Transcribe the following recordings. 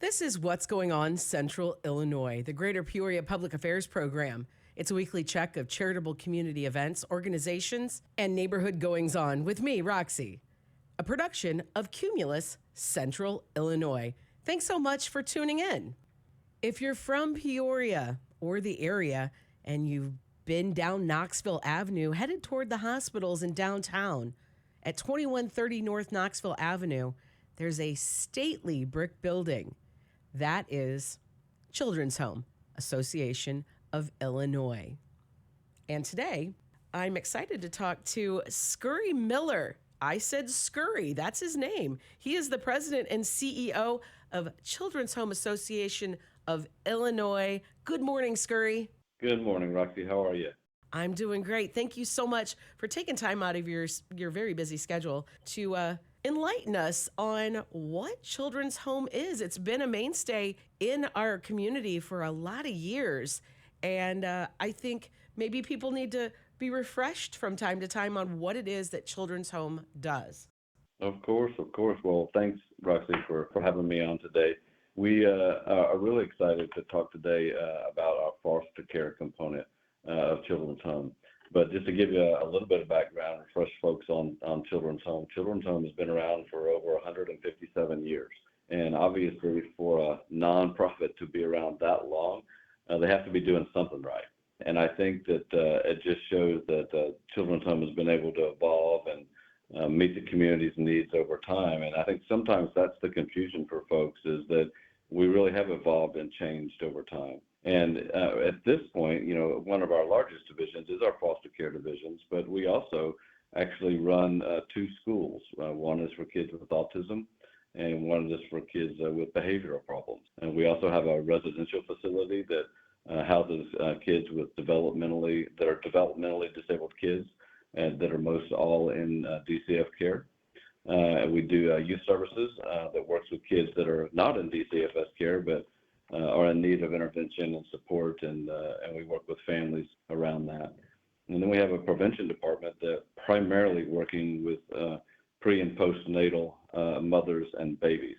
This is What's Going On Central Illinois, the Greater Peoria Public Affairs Program. It's a weekly check of charitable community events, organizations, and neighborhood goings on with me, Roxy, a production of Cumulus Central Illinois. Thanks so much for tuning in. If you're from Peoria or the area and you've been down Knoxville Avenue, headed toward the hospitals in downtown, at 2130 North Knoxville Avenue, there's a stately brick building. That is Children's Home Association of Illinois. And today, I'm excited to talk to Scurry Miller. I said Scurry, that's his name. He is the president and CEO of Children's Home Association of Illinois. Good morning, Scurry. Good morning, Roxy. How are you? I'm doing great. Thank you so much for taking time out of your very busy schedule to enlighten us on what Children's Home is. It's been a mainstay in our community for a lot of years, and I think maybe people need to be refreshed from time to time on what it is that Children's Home does. Of course. Well, thanks, Roxy, for having me on today. We are really excited to talk today about our foster care component of Children's Home. But just to give you a little bit of background, refresh folks on Children's Home. Children's Home has been around for over 157 years. And obviously for a nonprofit to be around that long, they have to be doing something right. And I think that it just shows that Children's Home has been able to evolve and meet the community's needs over time. And I think sometimes that's the confusion for folks, is that we really have evolved and changed over time. And at this point, one of our largest divisions is our foster care divisions, but we also actually run two schools. One is for kids with autism, and one is for kids with behavioral problems. And we also have a residential facility that houses kids with developmentally disabled kids, and that are most all in DCF care. We do youth services that works with kids that are not in DCFS care, but are in need of intervention and support, and we work with families around that. And then we have a prevention department that primarily working with pre and postnatal mothers and babies.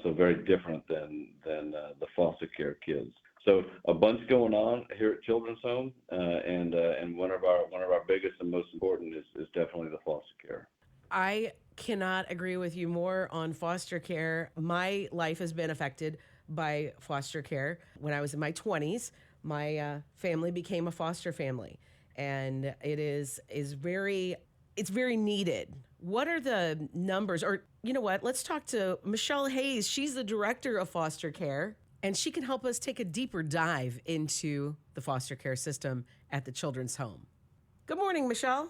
So very different than the foster care kids. So a bunch going on here at Children's Home, and one of our biggest and most important is definitely the foster care. I cannot agree with you more on foster care. My life has been affected by foster care. When I was in my 20s, my family became a foster family, and it's very needed. What are the numbers? Or you know what? Let's talk to Michelle Hayes. She's the director of foster care, and she can help us take a deeper dive into the foster care system at the Children's Home. Good morning, Michelle.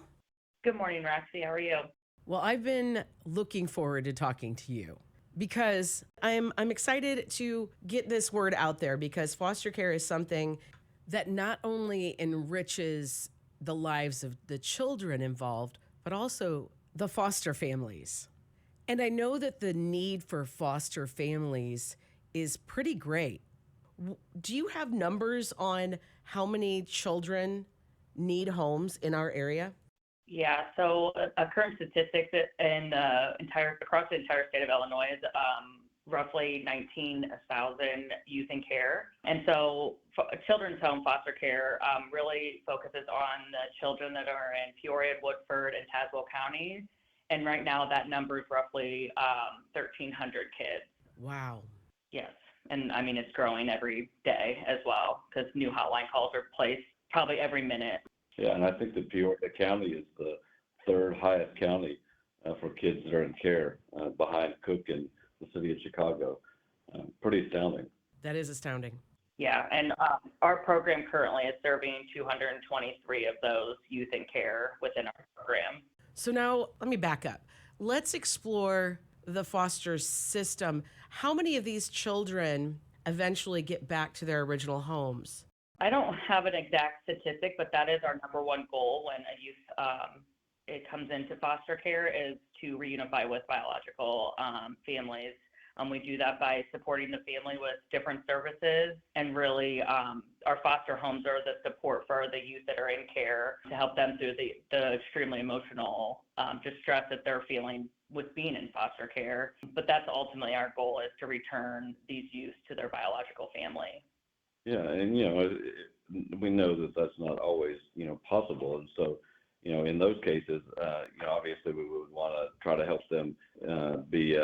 Good morning, Roxy. How are you? Well, I've been looking forward to talking to you because I'm excited to get this word out there, because foster care is something that not only enriches the lives of the children involved, but also the foster families. And I know that the need for foster families is pretty great. Do you have numbers on how many children need homes in our area? Yeah, so current statistics across the entire state of Illinois is roughly 19,000 youth in care. And so Children's Home foster care really focuses on the children that are in Peoria, Woodford, and Tazewell counties. And right now that number is roughly 1,300 kids. Wow. Yes, and I mean, it's growing every day as well, because new hotline calls are placed probably every minute. Yeah, and I think that Peoria County is the third highest county for kids that are in care, behind Cook and the city of Chicago. Pretty astounding. That is astounding. Yeah, and our program currently is serving 223 of those youth in care within our program. So now let me back up. Let's explore the foster system. How many of these children eventually get back to their original homes? I don't have an exact statistic, but that is our number one goal when a youth it comes into foster care, is to reunify with biological families. We do that by supporting the family with different services, and really our foster homes are the support for the youth that are in care to help them through the extremely emotional distress that they're feeling with being in foster care. But that's ultimately our goal, is to return these youth to their biological family. Yeah, and we know that that's not always possible, and so in those cases, obviously we would want to try to help them be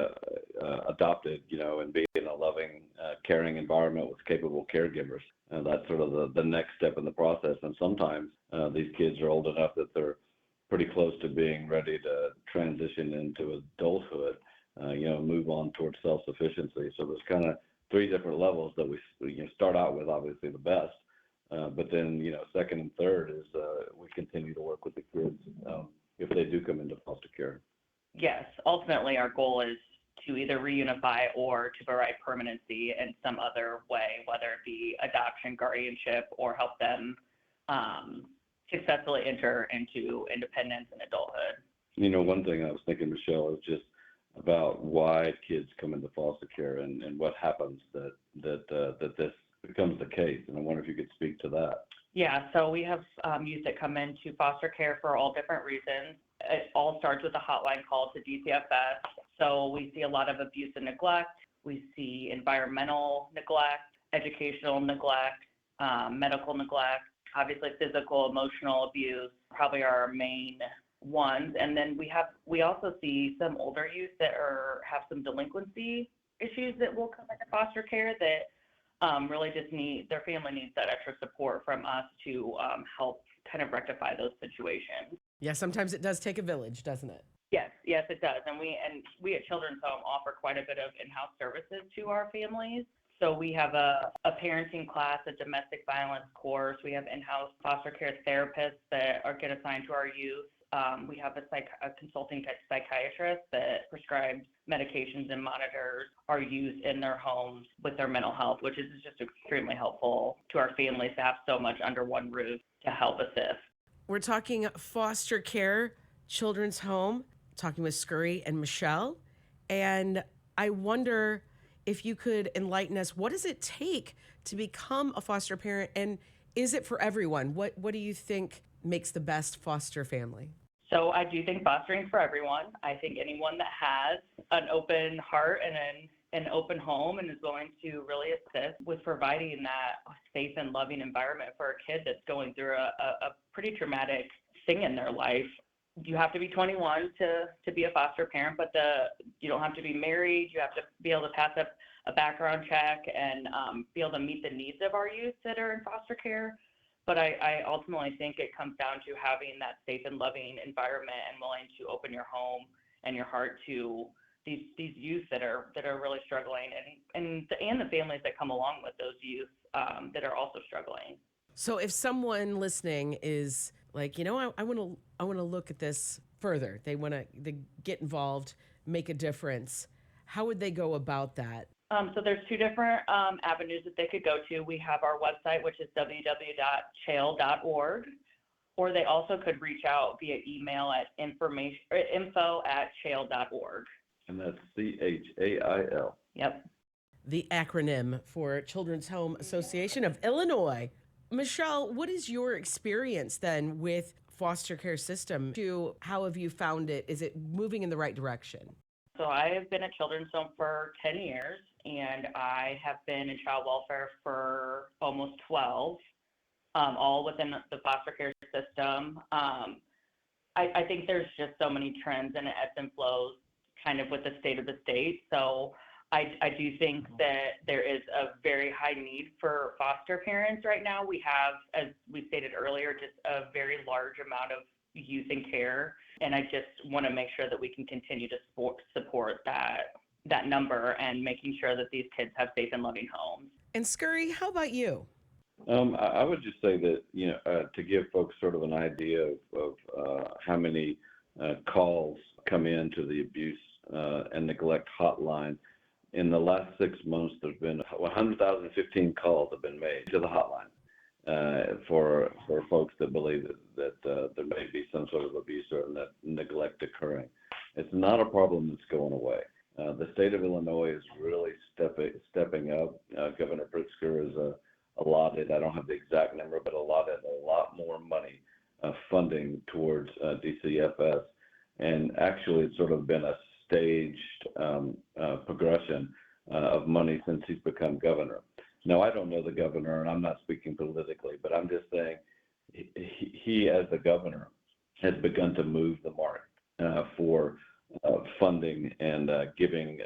adopted, and be in a loving, caring environment with capable caregivers. And that's sort of the next step in the process. And sometimes these kids are old enough that they're pretty close to being ready to transition into adulthood, move on towards self-sufficiency. So there's kind of three different levels that we start out with, obviously the best. But then, second and third is we continue to work with the kids if they do come into foster care. Yes, ultimately our goal is to either reunify or to provide permanency in some other way, whether it be adoption, guardianship, or help them successfully enter into independence and adulthood. One thing I was thinking, Michelle, is just about why kids come into foster care and what happens that this becomes the case. And I wonder if you could speak to that. Yeah, so we have youth that come into foster care for all different reasons. It all starts with a hotline call to DCFS. So we see a lot of abuse and neglect. We see environmental neglect, educational neglect, medical neglect, obviously physical, emotional abuse, probably are our main ones. And then we also see some older youth that have some delinquency issues that will come into foster care that really just their family needs that extra support from us to help kind of rectify those situations. Yeah, sometimes it does take a village, doesn't it? Yes, it does. And we at Children's Home offer quite a bit of in-house services to our families. So we have a parenting class, a domestic violence course. We have in-house foster care therapists that get assigned to our youth. We have a consulting psychiatrist that prescribes medications and monitors our youth in their homes with their mental health, which is just extremely helpful to our families to have so much under one roof to help assist. We're talking foster care, Children's Home, talking with Scurry and Michelle. And I wonder if you could enlighten us, what does it take to become a foster parent? And is it for everyone? What do you think makes the best foster family? So I do think fostering is for everyone. I think anyone that has an open heart and an open home and is willing to really assist with providing that safe and loving environment for a kid that's going through a pretty traumatic thing in their life. You have to be 21 to be a foster parent, but you don't have to be married. You have to be able to pass up a background check and be able to meet the needs of our youth that are in foster care. But I ultimately think it comes down to having that safe and loving environment and willing to open your home and your heart to these youth that are really struggling, and the families that come along with those youth that are also struggling. So if someone listening is like, I want to look at this further, they want to get involved, make a difference, how would they go about that? So there's two different avenues that they could go to. We have our website, which is www.chail.org, or they also could reach out via email at info@chail.org. And that's CHAIL. Yep. The acronym for Children's Home Association of Illinois. Michelle, what is your experience then with foster care system? How have you found it? Is it moving in the right direction? So I have been at Children's Home for 10 years, and I have been in child welfare for almost 12, all within the foster care system. I think there's just so many trends and ebbs and flows kind of with the state of the state. So I do think that there is a very high need for foster parents right now. We have, as we stated earlier, just a very large amount of youth in care, and I just want to make sure that we can continue to support that number and making sure that these kids have safe and loving homes. And Scurry, how about you? I would just say that, to give folks sort of an idea of how many calls come into the abuse and neglect hotline. In the last 6 months, there's been 100,015 calls have been made to the hotline for folks that believe that there may be some sort of abuse or neglect occurring. It's not a problem that's going away. The state of Illinois is really stepping up. Governor Pritzker has allotted, I don't have the exact number, but allotted a lot more money funding towards DCFS. And actually, it's sort of been a staged progression of money since he's become governor. Now, I don't know the governor, and I'm not speaking politically, but I'm just saying he as the governor, has begun to move the mark for funding and giving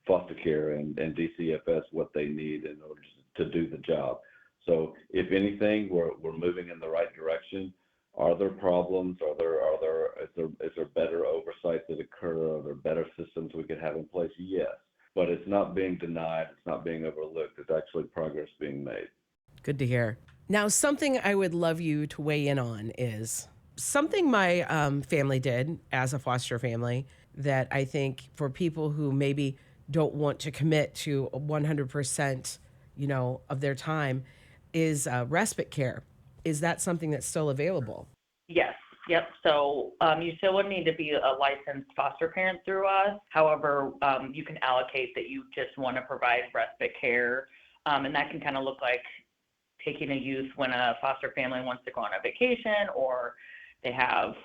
foster care and DCFS what they need in order to do the job. So, if anything, we're moving in the right direction. Are there problems? Is there better oversight that occur? Are there better systems we could have in place? Yes, but it's not being denied. It's not being overlooked. It's actually progress being made. Good to hear. Now, something I would love you to weigh in on is something my family did as a foster family that I think for people who maybe don't want to commit to 100%, of their time is respite care. Is that something that's still available? Yes. Yep. So you still would need to be a licensed foster parent through us. However, you can allocate that you just want to provide respite care. And that can kind of look like taking a youth when a foster family wants to go on a vacation, or they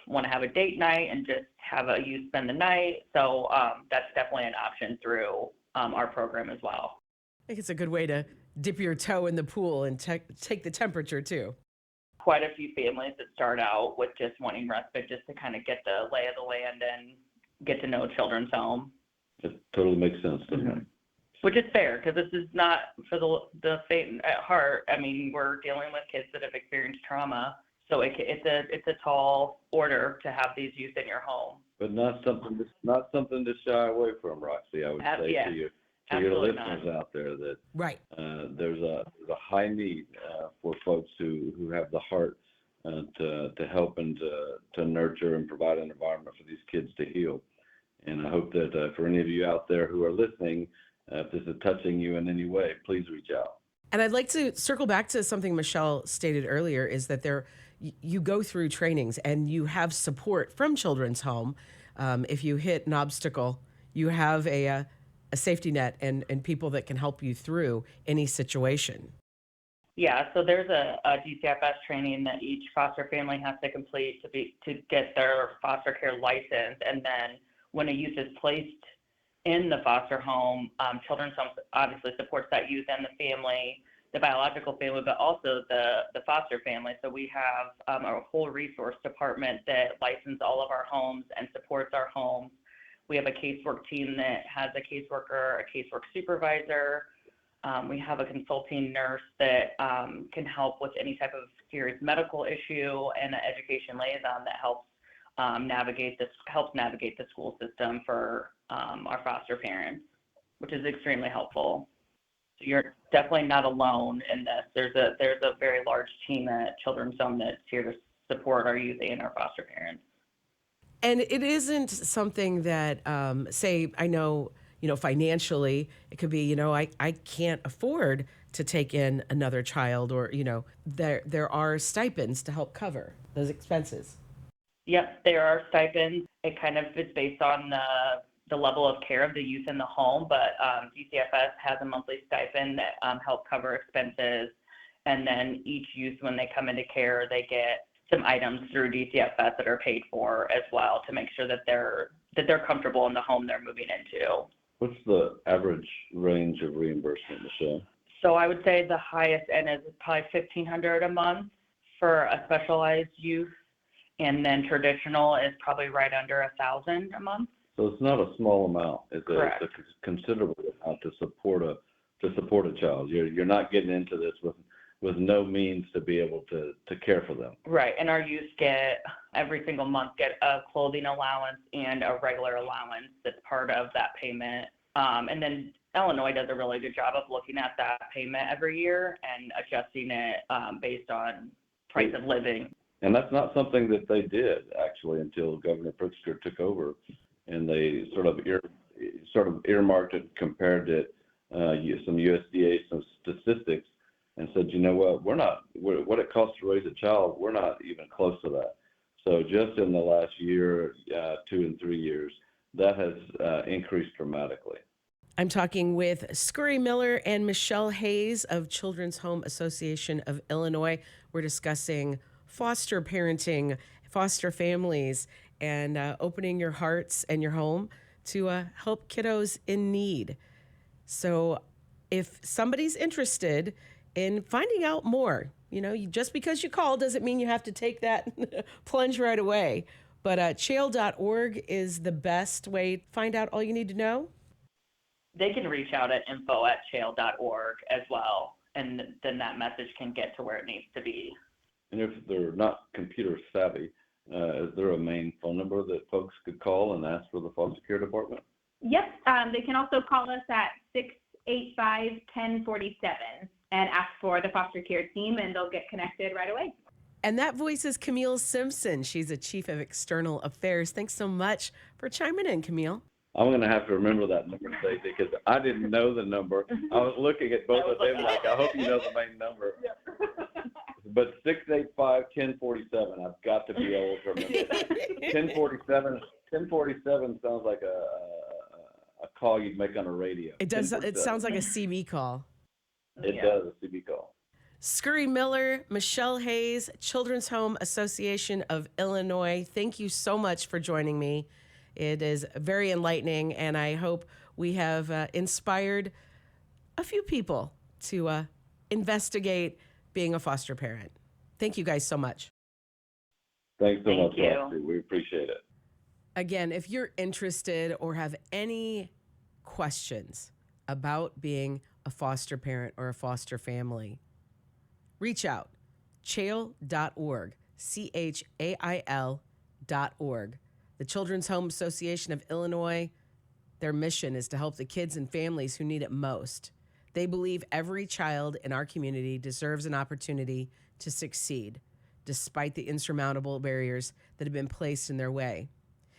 want to have a date night and just have a youth spend the night. So that's definitely an option through our program as well. I think it's a good way to dip your toe in the pool and take the temperature too. Quite a few families that start out with just wanting respite just to kind of get the lay of the land and get to know Children's Home. It totally makes sense to me. Which is fair, because this is not for the faint at heart. I mean, we're dealing with kids that have experienced trauma, so it's a tall order to have these youth in your home. But not something to shy away from, Roxy. I would say to you. To your listeners out there that right. There's a high need for folks who have the heart to help and to nurture and provide an environment for these kids to heal. And I hope that for any of you out there who are listening, if this is touching you in any way, please reach out. And I'd like to circle back to something Michelle stated earlier, is that you go through trainings and you have support from Children's Home. If you hit an obstacle, you have a safety net and people that can help you through any situation. Yeah, so there's a DCFS training that each foster family has to complete to get their foster care license. And then when a youth is placed in the foster home, Children's Home obviously supports that youth and the family, the biological family, but also the foster family. So we have a whole resource department that licenses all of our homes and supports our homes. We have a casework team that has a caseworker, a casework supervisor. We have a consulting nurse that can help with any type of serious medical issue, and an education liaison that helps navigate the school system for our foster parents, which is extremely helpful. So you're definitely not alone in this. There's a very large team at Children's Home that's here to support our youth and our foster parents. And it isn't something that, say, I know, financially, it could be, I can't afford to take in another child, or, there are stipends to help cover those expenses. Yep, there are stipends. It kind of is based on the level of care of the youth in the home, but DCFS has a monthly stipend that help cover expenses. And then each youth, when they come into care, they get some items through DCFS that are paid for as well, to make sure that they're comfortable in the home they're moving into. What's the average range of reimbursement, Michelle? So I would say the highest end is probably $1,500 a month for a specialized youth, and then traditional is probably right under $1,000 a month. So it's not a small amount. It's Correct. It's a considerable amount to support a child. You're not getting into this with no means to be able to care for them. Right, and our youth every single month get a clothing allowance and a regular allowance that's part of that payment. And then Illinois does a really good job of looking at that payment every year and adjusting it based on price of living. And that's not something that they did, actually, until Governor Pritzker took over, and they sort of earmarked it, compared it, some USDA, some statistics, and said, you know what, what it costs to raise a child, we're not even close to that. So just in the last year, 2 and 3 years, that has increased dramatically. I'm talking with Scurry Miller and Michelle Hayes of Children's Home Association of Illinois. We're discussing foster parenting, foster families, and opening your hearts and your home to help kiddos in need. So if somebody's interested in finding out more, just because you call doesn't mean you have to take that plunge right away. But chail.org is the best way to find out all you need to know. They can reach out at info@chail.org as well, and then that message can get to where it needs to be. And if they're not computer savvy, is there a main phone number that folks could call and ask for the foster care department? Yep. They can also call us at 685-1047 and ask for the foster care team, and they'll get connected right away. And that voice is Camille Simpson. She's the Chief of External Affairs. Thanks so much for chiming in, Camille. I'm going to have to remember that number today because I didn't know the number. I was looking at both of them like, I hope you know the main number. But 685-1047, I've got to be able to remember. 1047 sounds like a call you'd make on a radio. It does. It sounds like a CB call. It does, a CB call. Scurry Miller, Michelle Hayes, Children's Home Association of Illinois, thank you so much for joining me. It is very enlightening, and I hope we have inspired a few people to investigate being a foster parent. Thank you guys so much. Thanks so much, Thank you. Roxy. We appreciate it. Again, if you're interested or have any questions about being a foster parent or a foster family, reach out, chail.org, chail.org. The Children's Home Association of Illinois, their mission is to help the kids and families who need it most. They believe every child in our community deserves an opportunity to succeed, despite the insurmountable barriers that have been placed in their way.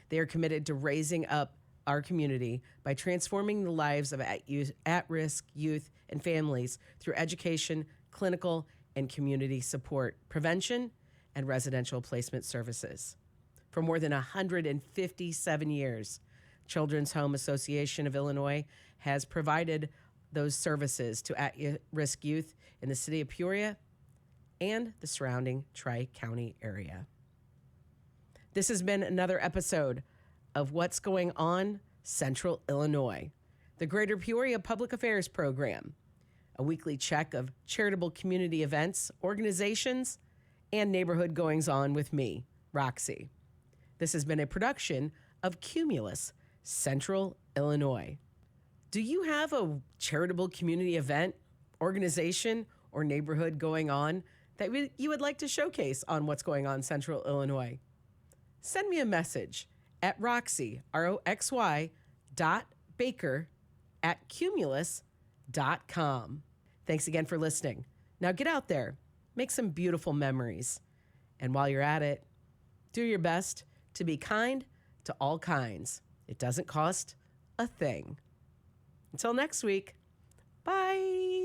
They are committed to raising up our community by transforming the lives of at-risk youth and families through education, clinical, and community support, prevention, and residential placement services. For more than 157 years, Children's Home Association of Illinois has provided those services to at-risk youth in the city of Peoria and the surrounding Tri-County area. This has been another episode of What's Going On Central Illinois, the Greater Peoria Public Affairs Program, a weekly check of charitable community events, organizations, and neighborhood goings-on with me, Roxy. This has been a production of Cumulus, Central Illinois. Do you have a charitable community event, organization, or neighborhood going on that you would like to showcase on What's Going On Central Illinois? Send me a message at Roxy, ROXY, .baker@cumulus.com. Thanks again for listening. Now get out there, make some beautiful memories. And while you're at it, do your best to be kind to all kinds. It doesn't cost a thing. Until next week, bye.